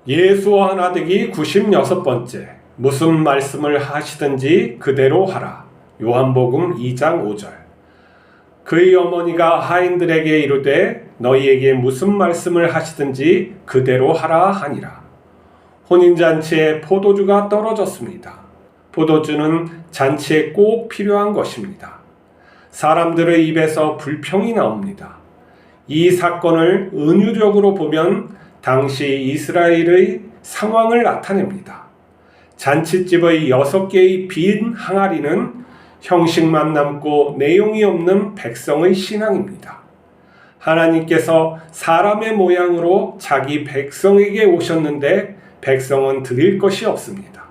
예수 하나 되기 96번째. 무슨 말씀을 하시든지 그대로 하라. 요한복음 2장 5절. 그의 어머니가 하인들에게 이르되 너희에게 무슨 말씀을 하시든지 그대로 하라 하니라. 혼인잔치에 포도주가 떨어졌습니다. 포도주는 잔치에 꼭 필요한 것입니다. 사람들의 입에서 불평이 나옵니다. 이 사건을 은유적으로 보면 당시 이스라엘의 상황을 나타냅니다. 잔치집의 6개의 빈 항아리는 형식만 남고 내용이 없는 백성의 신앙입니다. 하나님께서 사람의 모양으로 자기 백성에게 오셨는데 백성은 드릴 것이 없습니다.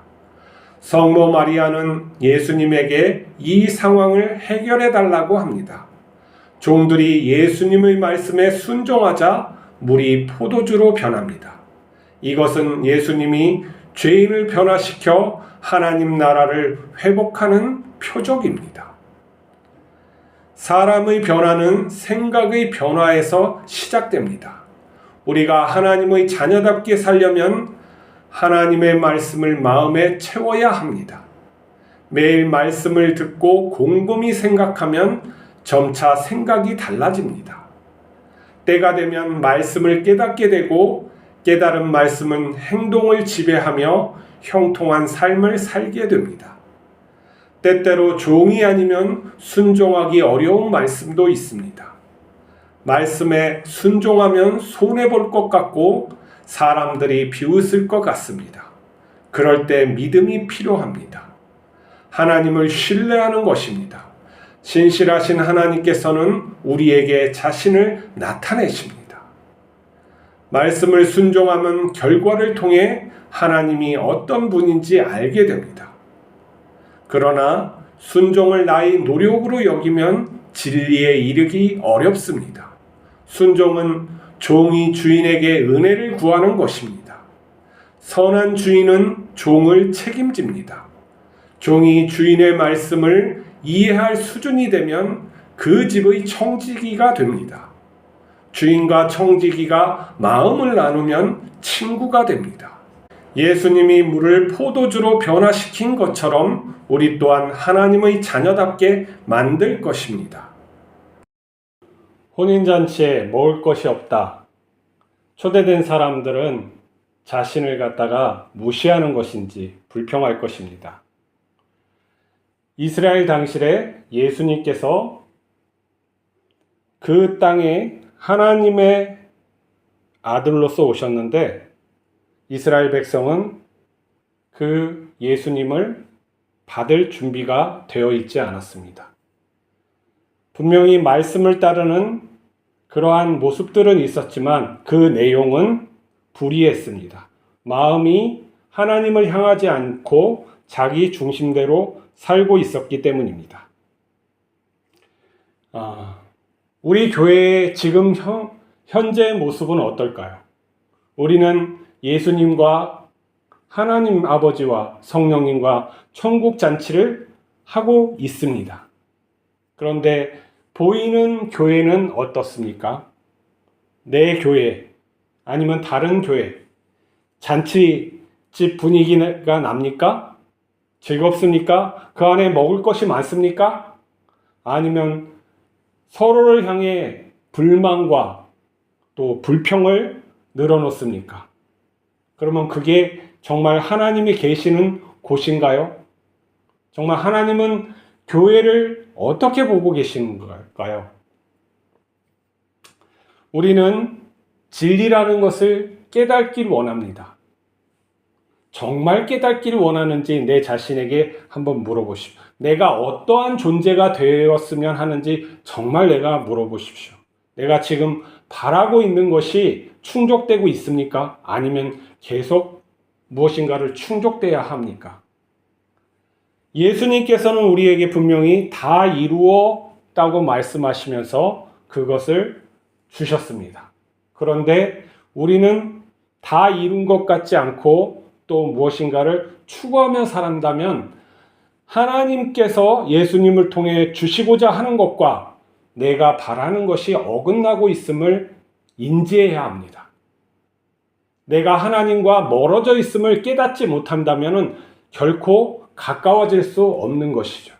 성모 마리아는 예수님에게 이 상황을 해결해 달라고 합니다. 종들이 예수님의 말씀에 순종하자 물이 포도주로 변합니다. 이것은 예수님이 죄인을 변화시켜 하나님 나라를 회복하는 표적입니다. 사람의 변화는 생각의 변화에서 시작됩니다. 우리가 하나님의 자녀답게 살려면 하나님의 말씀을 마음에 채워야 합니다. 매일 말씀을 듣고 곰곰이 생각하면 점차 생각이 달라집니다. 때가 되면 말씀을 깨닫게 되고 깨달은 말씀은 행동을 지배하며 형통한 삶을 살게 됩니다. 때때로 종이 아니면 순종하기 어려운 말씀도 있습니다. 말씀에 순종하면 손해볼 것 같고 사람들이 비웃을 것 같습니다. 그럴 때 믿음이 필요합니다. 하나님을 신뢰하는 것입니다. 신실하신 하나님께서는 우리에게 자신을 나타내십니다. 말씀을 순종하면 결과를 통해 하나님이 어떤 분인지 알게 됩니다. 그러나 순종을 나의 노력으로 여기면 진리에 이르기 어렵습니다. 순종은 종이 주인에게 은혜를 구하는 것입니다. 선한 주인은 종을 책임집니다. 종이 주인의 말씀을 이해할 수준이 되면 그 집의 청지기가 됩니다. 주인과 청지기가 마음을 나누면 친구가 됩니다. 예수님이 물을 포도주로 변화시킨 것처럼 우리 또한 하나님의 자녀답게 만들 것입니다. 혼인잔치에 먹을 것이 없다. 초대된 사람들은 자신을 갖다가 무시하는 것인지 불평할 것입니다. 이스라엘 당시에 예수님께서 그 땅에 하나님의 아들로서 오셨는데 이스라엘 백성은 그 예수님을 받을 준비가 되어 있지 않았습니다. 분명히 말씀을 따르는 그러한 모습들은 있었지만 그 내용은 불이했습니다. 마음이 하나님을 향하지 않고 자기 중심대로 살고 있었기 때문입니다. 우리 교회의 지금 현재의 모습은 어떨까요? 우리는 예수님과 하나님 아버지와 성령님과 천국 잔치를 하고 있습니다. 그런데 보이는 교회는 어떻습니까? 내 교회 아니면 다른 교회 잔치집 분위기가 납니까? 즐겁습니까? 그 안에 먹을 것이 많습니까? 아니면 서로를 향해 불만과 또 불평을 늘어놓습니까? 그러면 그게 정말 하나님이 계시는 곳인가요? 정말 하나님은 교회를 어떻게 보고 계시는 걸까요? 우리는 진리라는 것을 깨닫기를 원합니다. 정말 깨닫기를 원하는지 내 자신에게 한번 물어보십시오. 내가 어떠한 존재가 되었으면 하는지 정말 내가 물어보십시오. 내가 지금 바라고 있는 것이 충족되고 있습니까? 아니면 계속 무엇인가를 충족돼야 합니까? 예수님께서는 우리에게 분명히 다 이루었다고 말씀하시면서 그것을 주셨습니다. 그런데 우리는 다 이룬 것 같지 않고 또 무엇인가를 추구하며 살았다면 하나님께서 예수님을 통해 주시고자 하는 것과 내가 바라는 것이 어긋나고 있음을 인지해야 합니다. 내가 하나님과 멀어져 있음을 깨닫지 못한다면 결코 가까워질 수 없는 것이죠.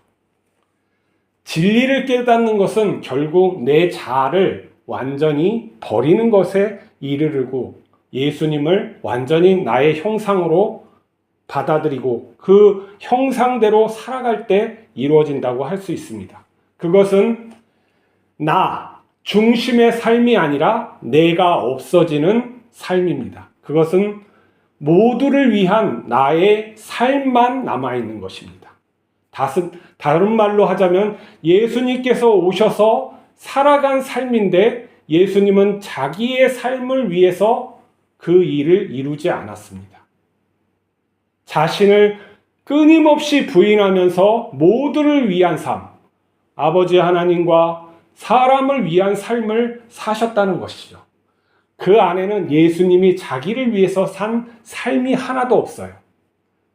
진리를 깨닫는 것은 결국 내 자아를 완전히 버리는 것에 이르르고 예수님을 완전히 나의 형상으로 받아들이고 그 형상대로 살아갈 때 이루어진다고 할 수 있습니다. 그것은 나 중심의 삶이 아니라 내가 없어지는 삶입니다. 그것은 모두를 위한 나의 삶만 남아있는 것입니다. 다른 말로 하자면 예수님께서 오셔서 살아간 삶인데 예수님은 자기의 삶을 위해서 그 일을 이루지 않았습니다. 자신을 끊임없이 부인하면서 모두를 위한 삶, 아버지 하나님과 사람을 위한 삶을 사셨다는 것이죠. 그 안에는 예수님이 자기를 위해서 산 삶이 하나도 없어요.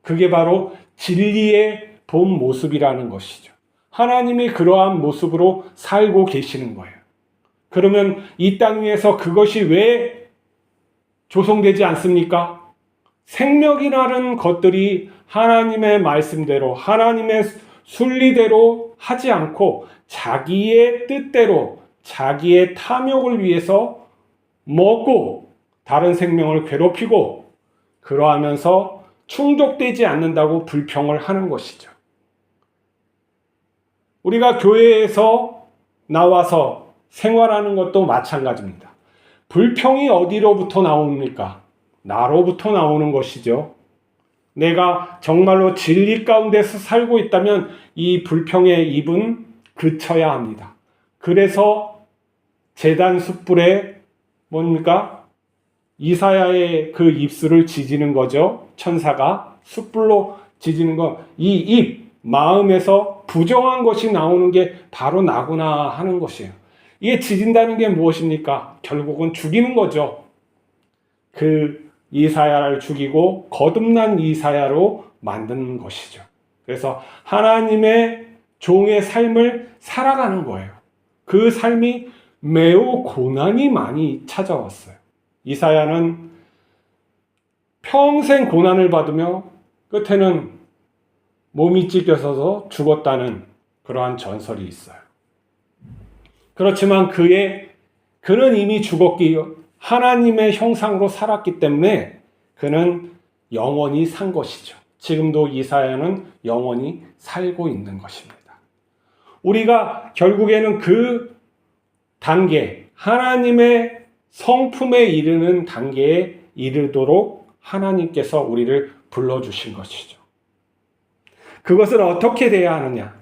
그게 바로 진리의 본 모습이라는 것이죠. 하나님이 그러한 모습으로 살고 계시는 거예요. 그러면 이 땅 위에서 그것이 왜 조성되지 않습니까? 생명이라는 것들이 하나님의 말씀대로, 하나님의 순리대로 하지 않고 자기의 뜻대로, 자기의 탐욕을 위해서 먹고 다른 생명을 괴롭히고 그러하면서 충족되지 않는다고 불평을 하는 것이죠. 우리가 교회에서 나와서 생활하는 것도 마찬가지입니다. 불평이 어디로부터 나옵니까? 나로부터 나오는 것이죠. 내가 정말로 진리 가운데서 살고 있다면 이 불평의 입은 그쳐야 합니다. 그래서 제단 숯불에 뭡니까? 이사야의 그 입술을 지지는 거죠. 천사가 숯불로 지지는 거. 이 입, 마음에서 부정한 것이 나오는 게 바로 나구나 하는 것이에요. 이게 지진다는 게 무엇입니까? 결국은 죽이는 거죠. 그 이사야를 죽이고 거듭난 이사야로 만드는 것이죠. 그래서 하나님의 종의 삶을 살아가는 거예요. 그 삶이 매우 고난이 많이 찾아왔어요. 이사야는 평생 고난을 받으며 끝에는 몸이 찢겨져서 죽었다는 그러한 전설이 있어요. 그렇지만 그는 이미 죽었기, 하나님의 형상으로 살았기 때문에 그는 영원히 산 것이죠. 지금도 이사야는 영원히 살고 있는 것입니다. 우리가 결국에는 그 단계, 하나님의 성품에 이르는 단계에 이르도록 하나님께서 우리를 불러주신 것이죠. 그것은 어떻게 돼야 하느냐?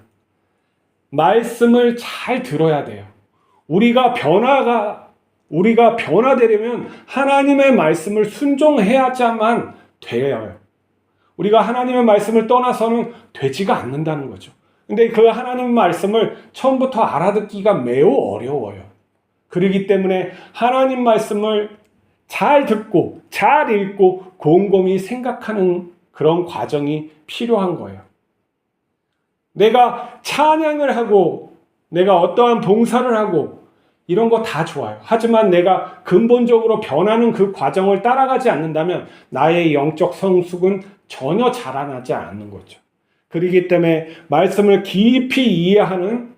말씀을 잘 들어야 돼요. 우리가 변화되려면 하나님의 말씀을 순종해야만 돼요. 우리가 하나님의 말씀을 떠나서는 되지가 않는다는 거죠. 근데 그 하나님의 말씀을 처음부터 알아듣기가 매우 어려워요. 그렇기 때문에 하나님 말씀을 잘 듣고 잘 읽고 곰곰이 생각하는 그런 과정이 필요한 거예요. 내가 찬양을 하고 내가 어떠한 봉사를 하고 이런 거 다 좋아요. 하지만 내가 근본적으로 변하는 그 과정을 따라가지 않는다면 나의 영적 성숙은 전혀 자라나지 않는 거죠. 그렇기 때문에 말씀을 깊이 이해하는,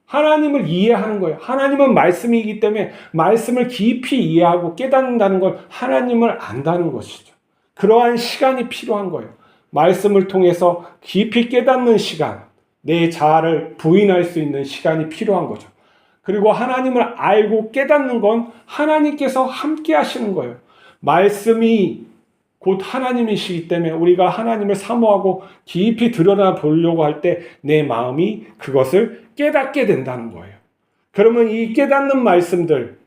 하나님을 이해하는 거예요. 하나님은 말씀이기 때문에 말씀을 깊이 이해하고 깨닫는다는 건 하나님을 안다는 것이죠. 그러한 시간이 필요한 거예요. 말씀을 통해서 깊이 깨닫는 시간, 내 자아를 부인할 수 있는 시간이 필요한 거죠. 그리고 하나님을 알고 깨닫는 건 하나님께서 함께 하시는 거예요. 말씀이 곧 하나님이시기 때문에 우리가 하나님을 사모하고 깊이 들여다 보려고 할 때 내 마음이 그것을 깨닫게 된다는 거예요. 그러면 이 깨닫는 말씀들,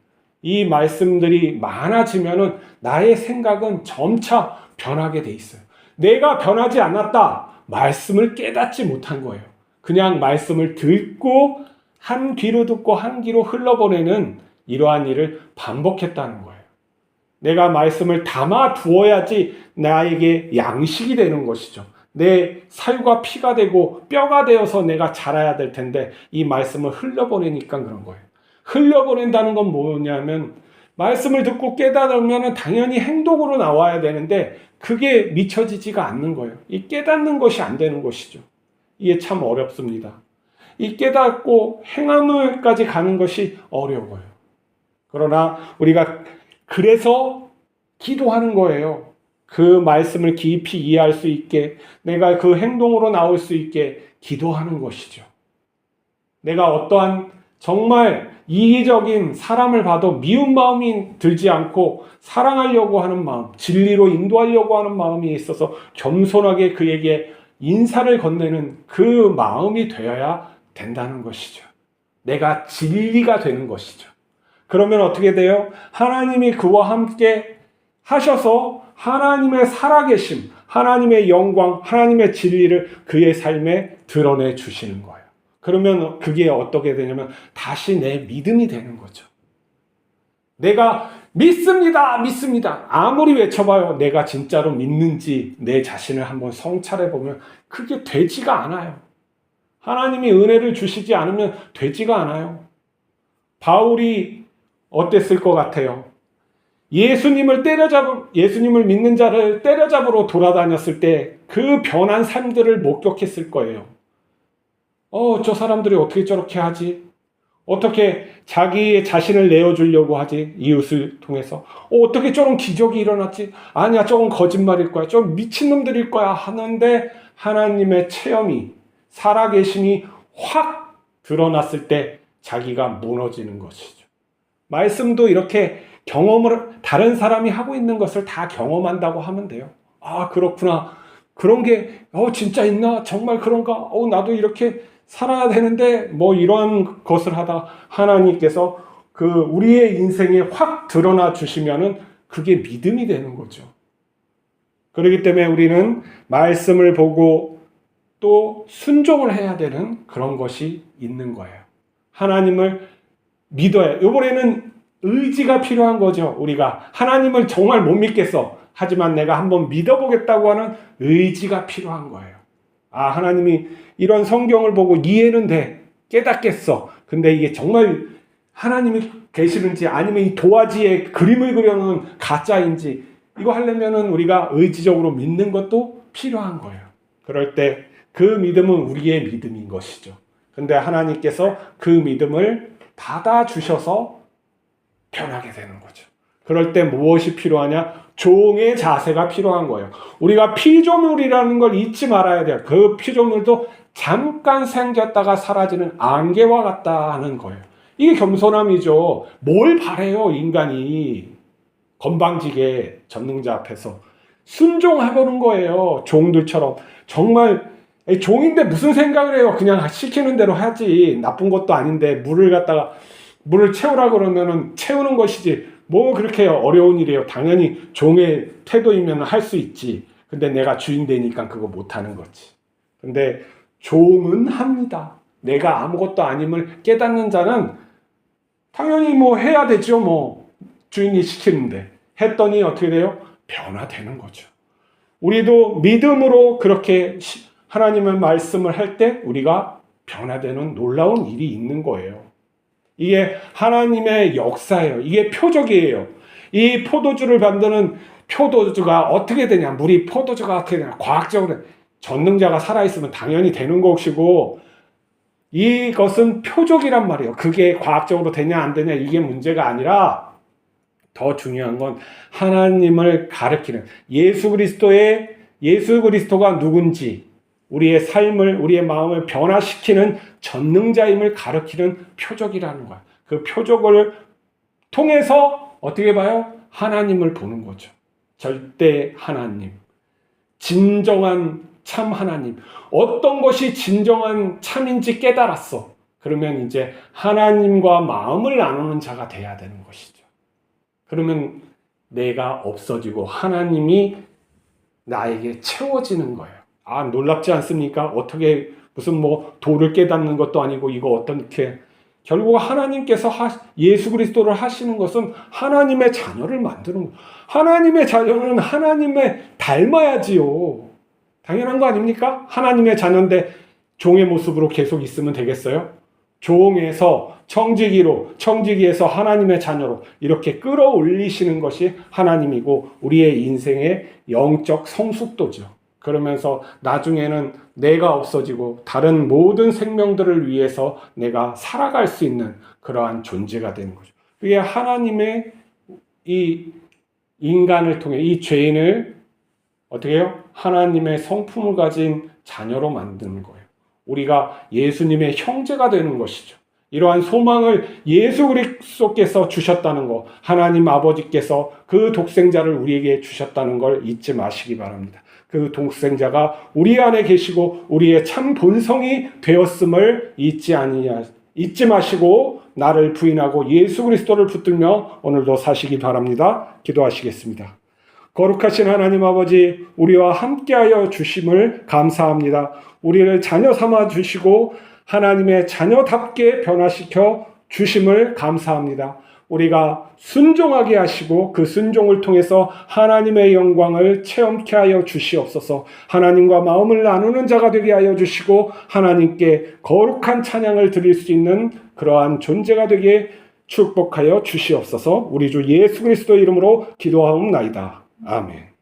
이 말씀들이 많아지면은 나의 생각은 점차 변하게 돼 있어요. 내가 변하지 않았다. 말씀을 깨닫지 못한 거예요. 그냥 말씀을 듣고 한 귀로 듣고 한 귀로 흘러보내는 이러한 일을 반복했다는 거예요. 내가 말씀을 담아 두어야지 나에게 양식이 되는 것이죠. 내 살과 피가 되고 뼈가 되어서 내가 자라야 될 텐데 이 말씀을 흘려보내니까 그런 거예요. 흘려보낸다는 건 뭐냐면 말씀을 듣고 깨달으면 당연히 행동으로 나와야 되는데 그게 미쳐지지가 않는 거예요. 이 깨닫는 것이 안 되는 것이죠. 이게 참 어렵습니다. 이 깨닫고 행함을까지 가는 것이 어려워요. 그러나 우리가 그래서 기도하는 거예요. 그 말씀을 깊이 이해할 수 있게, 내가 그 행동으로 나올 수 있게 기도하는 것이죠. 내가 어떠한 정말 이기적인 사람을 봐도 미운 마음이 들지 않고 사랑하려고 하는 마음, 진리로 인도하려고 하는 마음이 있어서 겸손하게 그에게 인사를 건네는 그 마음이 되어야 된다는 것이죠. 내가 진리가 되는 것이죠. 그러면 어떻게 돼요? 하나님이 그와 함께 하셔서 하나님의 살아계심, 하나님의 영광, 하나님의 진리를 그의 삶에 드러내 주시는 거예요. 그러면 그게 어떻게 되냐면 다시 내 믿음이 되는 거죠. 내가 믿습니다, 믿습니다. 아무리 외쳐봐요. 내가 진짜로 믿는지 내 자신을 한번 성찰해 보면 그게 되지가 않아요. 하나님이 은혜를 주시지 않으면 되지가 않아요. 바울이 어땠을 것 같아요? 예수님을 믿는 자를 때려잡으러 돌아다녔을 때 그 변한 삶들을 목격했을 거예요. 저 사람들이 어떻게 저렇게 하지? 어떻게 자기의 자신을 내어주려고 하지? 이웃을 통해서. 어떻게 저런 기적이 일어났지? 아니야, 저건 거짓말일 거야. 좀 미친놈들일 거야. 하는데 하나님의 체험이, 살아계심이 확 드러났을 때 자기가 무너지는 것이죠. 말씀도 이렇게 경험을 다른 사람이 하고 있는 것을 다 경험한다고 하면 돼요. 아, 그렇구나. 그런 게 진짜 있나? 정말 그런가? 나도 이렇게 살아야 되는데 뭐 이런 것을 하다 하나님께서 그 우리의 인생에 확 드러나 주시면은 그게 믿음이 되는 거죠. 그렇기 때문에 우리는 말씀을 보고 또 순종을 해야 되는 그런 것이 있는 거예요. 하나님을 믿어야. 이번에는 의지가 필요한 거죠. 우리가 하나님을 정말 못 믿겠어. 하지만 내가 한번 믿어보겠다고 하는 의지가 필요한 거예요. 아, 하나님이 이런 성경을 보고 이해는 돼. 깨닫겠어. 근데 이게 정말 하나님이 계시는지 아니면 이 도화지에 그림을 그려놓은 가짜인지 이거 하려면은 우리가 의지적으로 믿는 것도 필요한 거예요. 그럴 때 그 믿음은 우리의 믿음인 것이죠. 근데 하나님께서 그 믿음을 받아주셔서 변하게 되는 거죠. 그럴 때 무엇이 필요하냐? 종의 자세가 필요한 거예요. 우리가 피조물이라는 걸 잊지 말아야 돼요. 그 피조물도 잠깐 생겼다가 사라지는 안개와 같다 하는 거예요. 이게 겸손함이죠. 뭘 바래요, 인간이. 건방지게 전능자 앞에서 순종해보는 거예요. 종들처럼. 정말 종인데 무슨 생각을 해요. 그냥 시키는 대로 하지. 나쁜 것도 아닌데 물을 채우라 그러면은 채우는 것이지. 뭐 그렇게 어려운 일이에요. 당연히 종의 태도이면 할 수 있지. 근데 내가 주인 되니까 그거 못하는 거지. 근데 종은 합니다. 내가 아무것도 아님을 깨닫는 자는 당연히 뭐 해야 되죠. 뭐 주인이 시키는데. 했더니 어떻게 돼요? 변화되는 거죠. 우리도 믿음으로 그렇게 하나님의 말씀을 할 때 우리가 변화되는 놀라운 일이 있는 거예요. 이게 하나님의 역사예요. 이게 표적이에요. 이 포도주를 만드는 포도주가 어떻게 되냐? 물이 포도주가 어떻게 되냐? 과학적으로 전능자가 살아있으면 당연히 되는 것이고 이것은 표적이란 말이에요. 그게 과학적으로 되냐 안 되냐 이게 문제가 아니라 더 중요한 건 하나님을 가르치는 예수 그리스도가 누군지 우리의 삶을, 우리의 마음을 변화시키는 전능자임을 가르치는 표적이라는 거야. 그 표적을 통해서 어떻게 봐요? 하나님을 보는 거죠. 절대 하나님. 진정한 참 하나님. 어떤 것이 진정한 참인지 깨달았어. 그러면 이제 하나님과 마음을 나누는 자가 돼야 되는 것이죠. 그러면 내가 없어지고 하나님이 나에게 채워지는 거예요. 아, 놀랍지 않습니까? 어떻게 무슨 뭐 도를 깨닫는 것도 아니고 이거 어떻게 결국 하나님께서 예수 그리스도를 하시는 것은 하나님의 자녀를 만드는 거예요. 하나님의 자녀는 하나님의 닮아야지요. 당연한 거 아닙니까? 하나님의 자녀인데 종의 모습으로 계속 있으면 되겠어요? 종에서 청지기에서 하나님의 자녀로 이렇게 끌어올리시는 것이 하나님이고 우리의 인생의 영적 성숙도죠. 그러면서 나중에는 내가 없어지고 다른 모든 생명들을 위해서 내가 살아갈 수 있는 그러한 존재가 되는 거죠. 그게 하나님의 이 인간을 통해 이 죄인을 어떻게 해요? 하나님의 성품을 가진 자녀로 만드는 거예요. 우리가 예수님의 형제가 되는 것이죠. 이러한 소망을 예수 그리스도께서 주셨다는 것, 하나님 아버지께서 그 독생자를 우리에게 주셨다는 걸 잊지 마시기 바랍니다. 그 독생자가 우리 안에 계시고 우리의 참 본성이 되었음을 잊지 마시고 나를 부인하고 예수 그리스도를 붙들며 오늘도 사시기 바랍니다. 기도하시겠습니다. 거룩하신 하나님 아버지, 우리와 함께하여 주심을 감사합니다. 우리를 자녀 삼아 주시고 하나님의 자녀답게 변화시켜 주심을 감사합니다. 우리가 순종하게 하시고 그 순종을 통해서 하나님의 영광을 체험케 하여 주시옵소서. 하나님과 마음을 나누는 자가 되게 하여 주시고 하나님께 거룩한 찬양을 드릴 수 있는 그러한 존재가 되게 축복하여 주시옵소서. 우리 주 예수 그리스도의 이름으로 기도하옵나이다. 아멘.